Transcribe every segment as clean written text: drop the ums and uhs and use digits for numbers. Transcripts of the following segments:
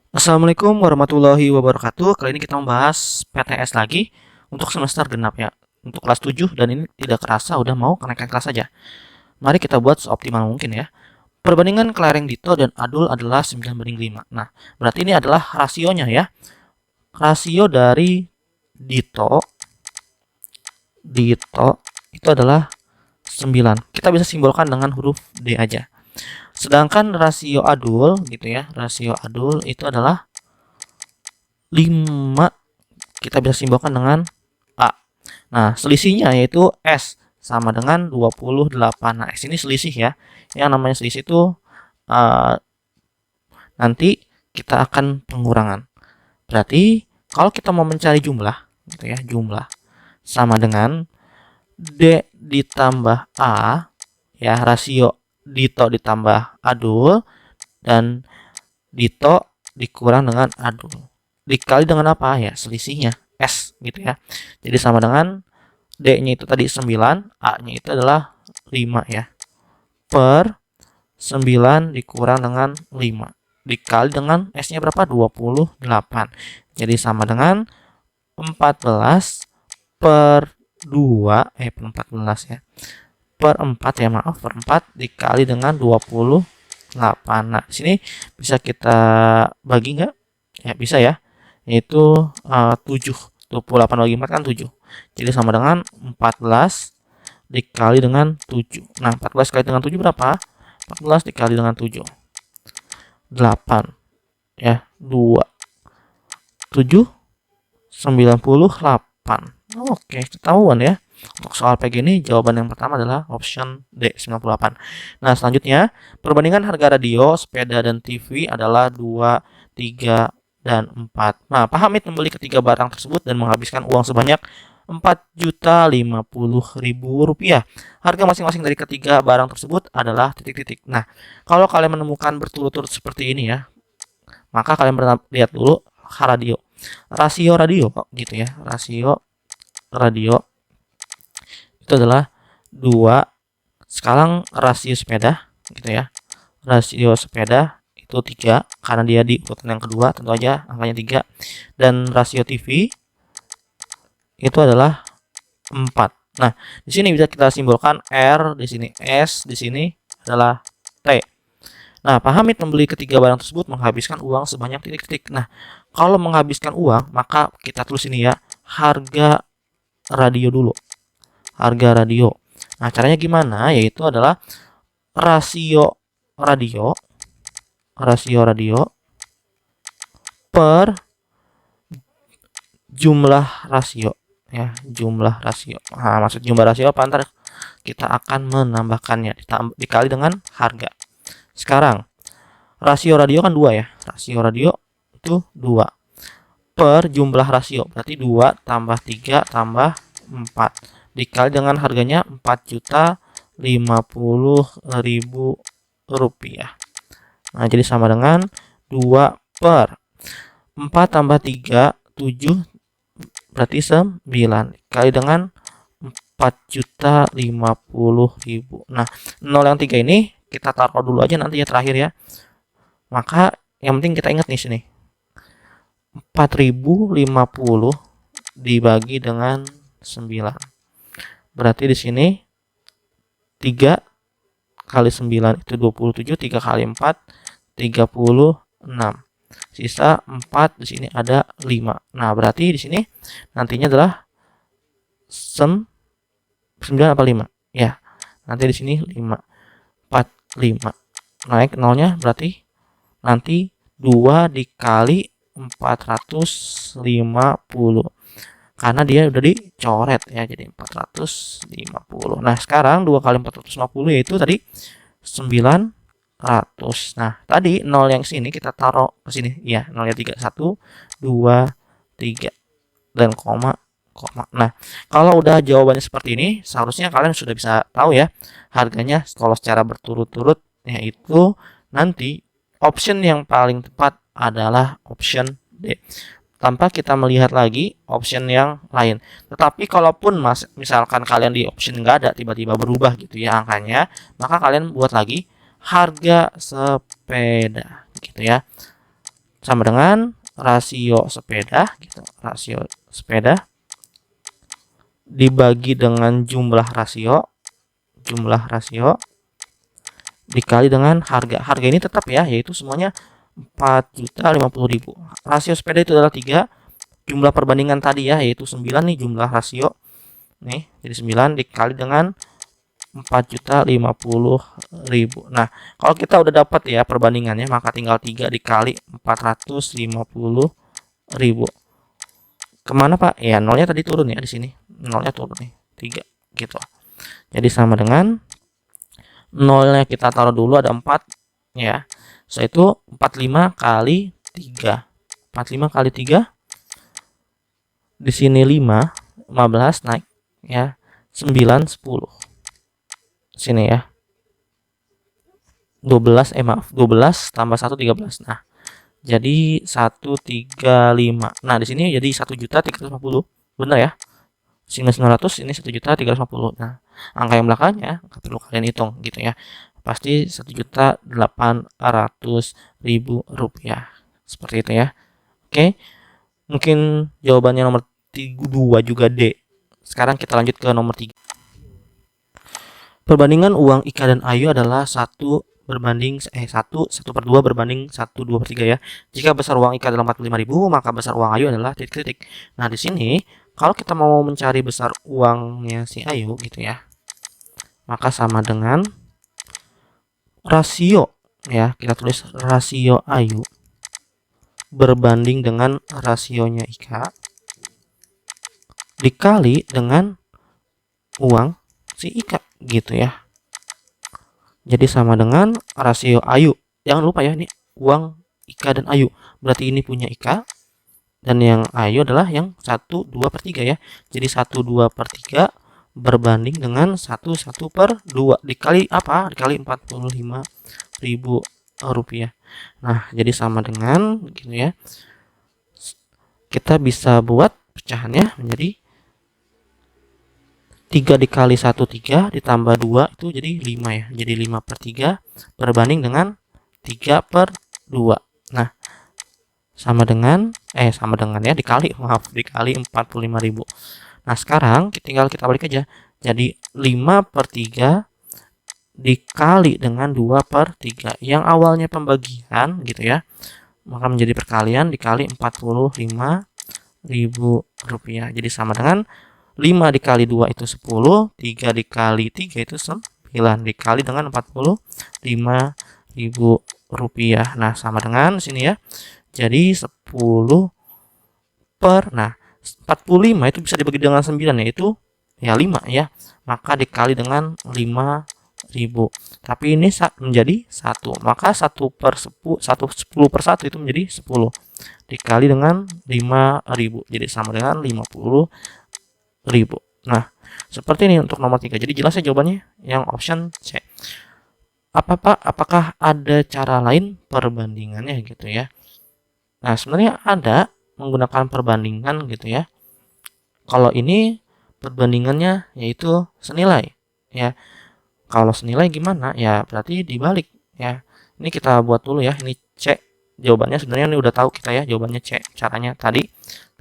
Assalamualaikum warahmatullahi wabarakatuh. Kali ini kita membahas PTS lagi untuk semester genap ya. Untuk kelas 7 dan ini tidak kerasa udah mau kenaikan kelas saja. Mari kita buat seoptimal mungkin ya. Perbandingan kelereng Dito dan Adul adalah 9:5. Nah, berarti ini adalah rasionya ya. Rasio dari Dito Dito itu adalah 9. Kita bisa simbolkan dengan huruf D aja. Sedangkan rasio Adul gitu ya. Rasio Adul itu adalah 5, kita bisa simbolkan dengan A. Nah, selisihnya yaitu S sama dengan 28. Nah, S ini selisih ya. Yang namanya selisih itu uh, nanti kita akan pengurangan. Berarti kalau kita mau mencari jumlah gitu ya, jumlah sama dengan D ditambah A ya, rasio Dito ditambah Adul dan Dito dikurang dengan Adul. Dikali dengan apa ya? Selisihnya S gitu ya. Jadi sama dengan D-nya itu tadi 9, A-nya itu adalah 5 ya. Per 9 dikurang dengan 5. Dikali dengan S-nya berapa? 28. Jadi sama dengan 14 per 2, per 14 ya. Per 4 ya, maaf, per 4 dikali dengan 28. Nah, di sini bisa kita bagi nggak? Ya, bisa ya. Yaitu 7. 28 bagi 4 kan 7. Jadi sama dengan 14 dikali dengan 7. Nah, 14 kali dengan 7 berapa? 14 dikali dengan 7. 8 ya, 2. 7 98. Oke, ketahuan ya. Untuk soal PG ini jawaban yang pertama adalah option D 98. Nah, selanjutnya perbandingan harga radio, sepeda dan TV adalah 2, 3 dan 4. Nah, Pak Hamid membeli ketiga barang tersebut dan menghabiskan uang sebanyak 4.050.000 rupiah. Harga masing-masing dari ketiga barang tersebut adalah titik-titik. Nah, kalau kalian menemukan berturut-turut seperti ini ya, maka kalian lihat dulu radio. Rasio radio kok gitu ya. Rasio radio itu adalah 2. Sekarang rasio sepeda gitu ya. Rasio sepeda itu 3 karena dia di urutan yang kedua, tentu aja angkanya 3. Dan rasio TV itu adalah 4. Nah, di sini bisa kita simbolkan R, di sini S, di sini adalah T. Nah, Pak Hamid membeli ketiga barang tersebut menghabiskan uang sebanyak titik-titik. Nah, kalau menghabiskan uang, maka kita tulis ini ya, harga radio dulu. Harga radio. Nah, caranya gimana? Yaitu adalah rasio radio, rasio radio per jumlah rasio ya, jumlah rasio. Nah, maksud jumlah rasio apa? Ntar kita akan menambahkannya dikali dengan harga. Sekarang rasio radio kan 2 ya. Rasio radio itu 2 per jumlah rasio. Berarti 2 tambah 3 tambah 4 dikali dengan harganya 4.050.000 rupiah. Nah, jadi sama dengan 2 per 4 tambah 3, 7, berarti 9 dikali dengan 4.050.000. Nah, 0 yang 3 ini kita taruh dulu aja nanti ya terakhir ya. Maka yang penting kita ingat nih sini. 4.050 dibagi dengan 9. Berarti di sini 3 kali 9 itu 27, 3 kali 4 36. Sisa 4, di sini ada 5. Nah, berarti di sini nantinya adalah 9 apa 5? Ya. Nanti di sini 5. 4 5. Naik nolnya berarti nanti 2 dikali 450. Karena dia udah dicoret ya, jadi 450. Nah, sekarang 2 kali 450 yaitu tadi 900. Nah, tadi 0 yang sini kita taruh ke sini ya, 0 yang 3, 1 2 3 dan koma koma. Nah, kalau udah jawabannya seperti ini, seharusnya kalian sudah bisa tahu ya harganya kalau secara berturut-turut, yaitu nanti option yang paling tepat adalah option D tanpa kita melihat lagi option yang lain. Tetapi kalaupun misalkan kalian di option nggak ada, tiba-tiba berubah gitu ya angkanya, maka kalian buat lagi harga sepeda gitu ya. sama dengan rasio sepeda gitu. Rasio sepeda dibagi dengan jumlah rasio dikali dengan harga. Harga ini tetap ya, yaitu semuanya 4.050.000. Rasio sepeda itu adalah 3, jumlah perbandingan tadi ya, yaitu 9 nih jumlah rasio. Nih, jadi 9 dikali dengan 4.050.000. Nah, kalau kita udah dapat ya perbandingannya, maka tinggal 3 dikali 450.000. Kemana Pak? Ya, nolnya tadi turun ya di sini. Nolnya turun nih, 3 gitu. Jadi sama dengan nolnya kita taruh dulu ada 4 ya. Setelah itu 45 kali 3. 45 kali 3 di sini 5, 15 naik ya. 9, 10. Sini ya. 12 tambah 1 13. Nah, jadi 135. Nah, di sini jadi 1.350. Benar ya? Sini 900, ini 1.350. Nah, angka yang belakangnya nggak perlu kalian hitung gitu ya. Pasti 1.800.000 rupiah. Seperti itu ya. Oke. Mungkin jawabannya nomor 2 juga D. Sekarang kita lanjut ke nomor 3. Perbandingan uang Ika dan Ayu adalah 1 berbanding 1/2 berbanding 1/2/3 ya. Jika besar uang Ika adalah 45.000, maka besar uang Ayu adalah titik-titik. Nah, di sini kalau kita mau mencari besar uangnya si Ayu gitu ya, maka sama dengan rasio ya, kita tulis rasio Ayu berbanding dengan rasionya Ika dikali dengan uang si Ika gitu ya. Jadi sama dengan rasio Ayu. Jangan lupa ya, ini uang Ika dan Ayu. Berarti ini punya Ika dan yang Ayu adalah yang 1/2/3 ya. Jadi 1/2/3 berbanding dengan 1/2 dikali apa? Dikali 45.000 rupiah. Nah, jadi sama dengan gitu ya. Kita bisa buat pecahannya menjadi 3 dikali 1 3 ditambah 2 itu jadi 5 ya. Jadi 5/3 berbanding dengan 3/2. Nah, sama dengan ya dikali 45.000. Nah, sekarang tinggal kita balik aja. Jadi 5/3 dikali dengan 2/3 yang awalnya pembagian gitu ya, maka menjadi perkalian dikali 45.000 rupiah. Jadi sama dengan 5 dikali 2 itu 10, 3 dikali 3 itu 9, dikali dengan 45.000 rupiah. Nah, sama dengan sini ya. Jadi 10 nah 45 itu bisa dibagi dengan 9 yaitu ya 5 ya. Maka dikali dengan 5.000. Tapi ini menjadi 1. Maka 10/1 itu menjadi 10 dikali dengan 5.000. Jadi sama dengan 50.000. Nah, seperti ini untuk nomor 3. Jadi jelas ya jawabannya yang option C. Apakah ada cara lain perbandingannya gitu ya? Nah, sebenarnya ada menggunakan perbandingan gitu ya. Kalau ini perbandingannya yaitu senilai ya. Kalau senilai gimana? Ya berarti dibalik ya. Ini kita buat dulu ya. Ini C. Jawabannya sebenarnya ini udah tahu kita ya. Jawabannya C. Caranya tadi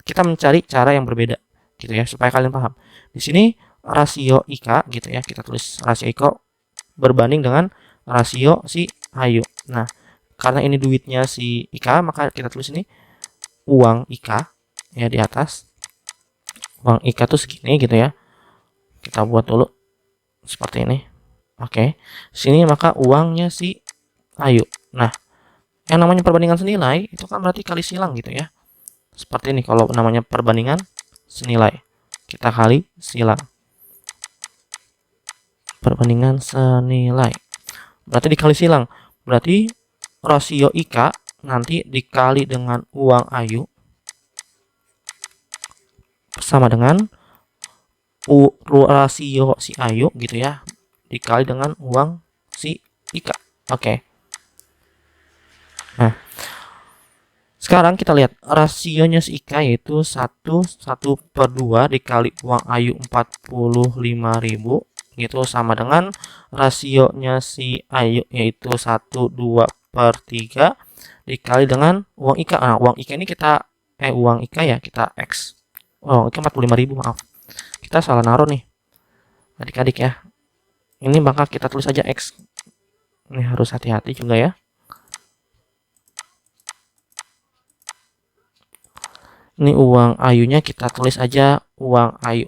kita mencari cara yang berbeda gitu ya, supaya kalian paham. Di sini rasio Ika gitu ya, kita tulis rasio Ika berbanding dengan rasio si Ayu. Nah, karena ini duitnya si Ika, maka kita tulis ini uang Ika ya di atas. Uang Ika tuh segini gitu ya. Kita buat dulu seperti ini. Oke. Sini maka uangnya si Ayu. Nah, yang namanya perbandingan senilai itu kan berarti kali silang gitu ya. Seperti ini kalau namanya perbandingan senilai, kita kali silang. Perbandingan senilai berarti dikali silang. Berarti rasio Ika nanti dikali dengan uang Ayu sama dengan rasio si Ayu gitu ya dikali dengan uang si Ika. Oke. Nah, sekarang kita lihat rasionya si Ika yaitu 1/2 dikali uang Ayu 45.000 gitu sama dengan rasionya si Ayu yaitu 1/2/3 dikali dengan uang IKA. Nah, uang IKA ini uang IKA ya kita X. Oh, IKA 45.000, maaf. Kita salah naruh nih. Adik-adik ya. Ini maka kita tulis aja X. Ini harus hati-hati juga ya. Ini uang ayunya kita tulis aja uang ayu.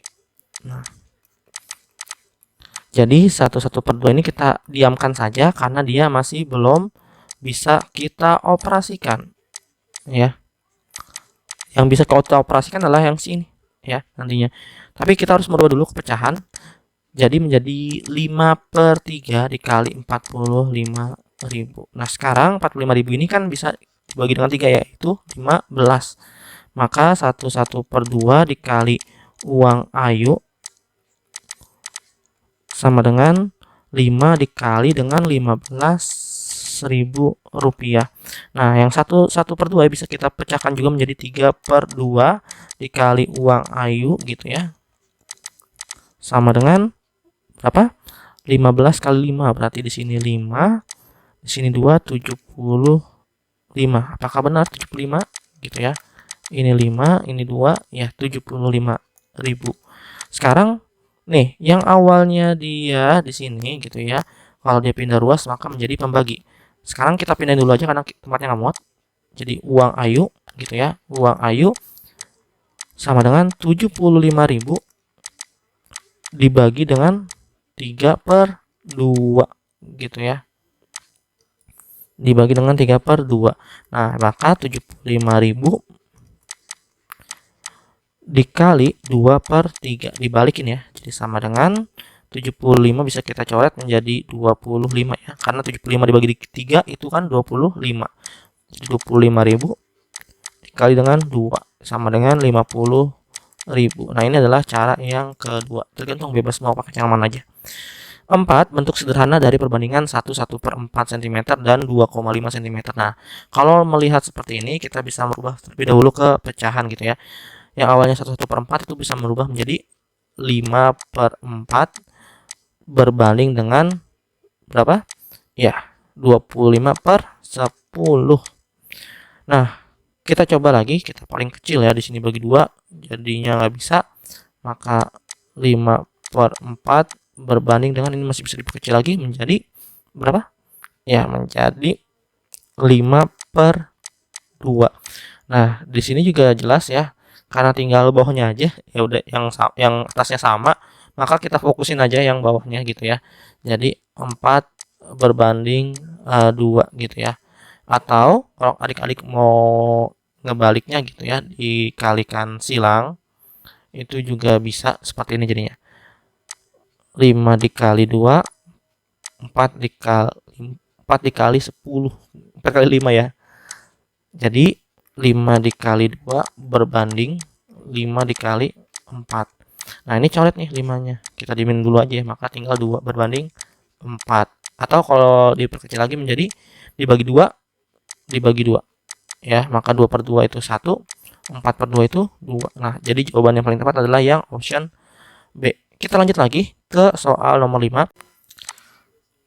Nah, jadi 1/2 ini kita diamkan saja karena dia masih belum bisa kita operasikan. Ya. Yang bisa kita operasikan adalah yang sini ya nantinya. Tapi kita harus merubah dulu ke pecahan. Jadi menjadi 5/3 dikali 45.000. Nah, sekarang 45.000 ini kan bisa dibagi dengan 3 yaitu 15. Maka 1/2 dikali uang ayu sama dengan 5 dikali dengan 15.000 rupiah. Nah, yang 1/2 bisa kita pecahkan juga menjadi 3/2 dikali uang ayu gitu ya. Sama dengan berapa? 15 kali 5, berarti di sini 5, di sini 2, 75. Apakah benar 75 gitu ya? Ini 5, ini 2, ya 75.000. Sekarang nih, yang awalnya dia di sini gitu ya. Kalau dia pindah ruas maka menjadi pembagi. Sekarang kita pindahin dulu aja karena tempatnya nggak muat. Jadi uang ayu gitu ya. Uang ayu sama dengan 75.000 dibagi dengan 3/2 gitu ya. Dibagi dengan 3/2. Nah, maka 75.000 dikali 2/3 dibalikin ya. Jadi sama dengan 75 bisa kita coret menjadi 25 ya. Karena 75 dibagi 3 itu kan 25. Jadi 25.000 dikali dengan 2 sama dengan 50.000. Nah, ini adalah cara yang kedua. Tergantung bebas mau pakai yang mana aja. 4. Bentuk sederhana dari perbandingan 1/4 cm dan 2,5 cm. Nah, kalau melihat seperti ini kita bisa merubah terlebih dahulu ke pecahan gitu ya. Yang awalnya 1/4 itu bisa merubah menjadi 5/4 berbanding dengan berapa? Ya, 25/10. Nah, kita coba lagi, kita paling kecil ya di sini bagi 2, jadinya nggak bisa. Maka 5/4 berbanding dengan ini masih bisa diperkecil lagi menjadi berapa? Ya, menjadi 5/2. Nah, di sini juga jelas ya. Karena tinggal bawahnya aja, ya udah yang atasnya sama, maka kita fokusin aja yang bawahnya gitu ya. Jadi 4 berbanding 2 gitu ya. Atau kalau adik-adik mau ngebaliknya gitu ya, dikalikan silang, itu juga bisa seperti ini jadinya. 5 dikali 2, 4 dikali 10, 4 kali 5 ya. Jadi 5 dikali 2 berbanding 5 dikali 4. Nah, ini coret nih 5-nya. Kita dimin dulu aja ya, maka tinggal 2 berbanding 4. Atau kalau diperkecil lagi menjadi dibagi 2 ya, maka 2/2 itu 1, 4/2 itu 2. Nah, jadi jawaban yang paling tepat adalah yang option B. Kita lanjut lagi ke soal nomor 5.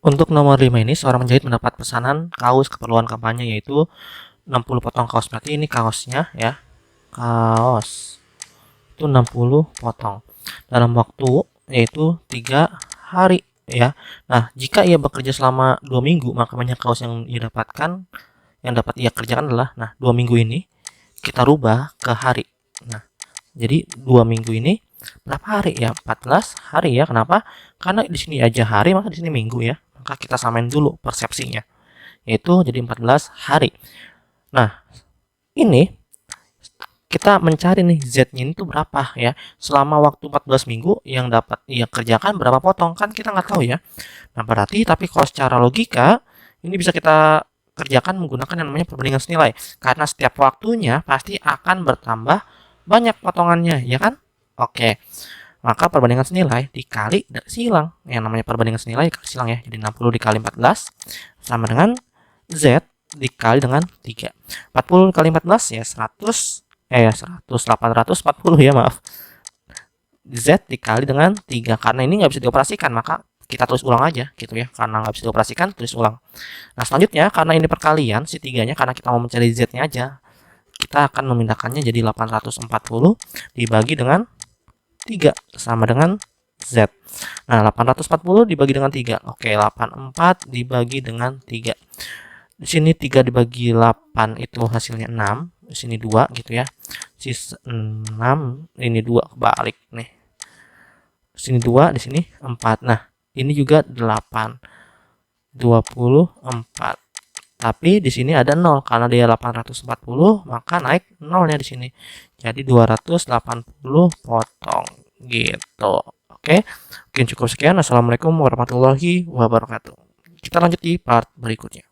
Untuk nomor 5 ini seorang penjahit mendapat pesanan kaos keperluan kampanye yaitu 60 potong kaos. Berarti ini kaosnya ya. Kaos itu 60 potong dalam waktu yaitu 3 hari ya. Nah, jika ia bekerja selama 2 minggu, maka banyak kaos yang ia dapatkan, yang dapat ia kerjakan adalah, nah, 2 minggu ini kita rubah ke hari. Nah, jadi 2 minggu ini berapa hari ya? 14 hari ya. Kenapa? Karena di sini aja hari, maka di sini minggu ya. Maka kita samain dulu persepsinya. Yaitu jadi 14 hari. Nah, ini kita mencari nih Z-nya itu berapa ya. Selama waktu 14 minggu yang dapat ia kerjakan berapa potong, kan kita nggak tahu ya. Nah, berarti tapi kalau secara logika ini bisa kita kerjakan menggunakan yang namanya perbandingan senilai. Karena setiap waktunya pasti akan bertambah banyak potongannya, ya kan? Oke. Maka perbandingan senilai dikali silang. Yang namanya perbandingan senilai dikali silang ya. Jadi 60 dikali 14 sama dengan Z dikali dengan 3. 40 kali 14 ya 100 840 ya, maaf. Z dikali dengan 3. Karena ini nggak bisa dioperasikan, maka kita tulis ulang aja gitu ya, karena nggak bisa dioperasikan, tulis ulang. Nah, selanjutnya karena ini perkalian si 3-nya, karena kita mau mencari Z-nya aja, kita akan memindahkannya jadi 840 dibagi dengan 3 sama dengan Z. Nah, 840 dibagi dengan 3. Oke, 84 dibagi dengan 3. Di sini 3 dibagi 8 itu hasilnya 6. Di sini 2 gitu ya. Sisa 6, ini 2 kebalik nih. Di sini 2, di sini 4. Nah, ini juga 8. 24. Tapi di sini ada 0 karena dia 840, maka naik 0-nya di sini. Jadi 280 potong gitu. Oke. Mungkin cukup sekian. Assalamualaikum warahmatullahi wabarakatuh. Kita lanjut di part berikutnya.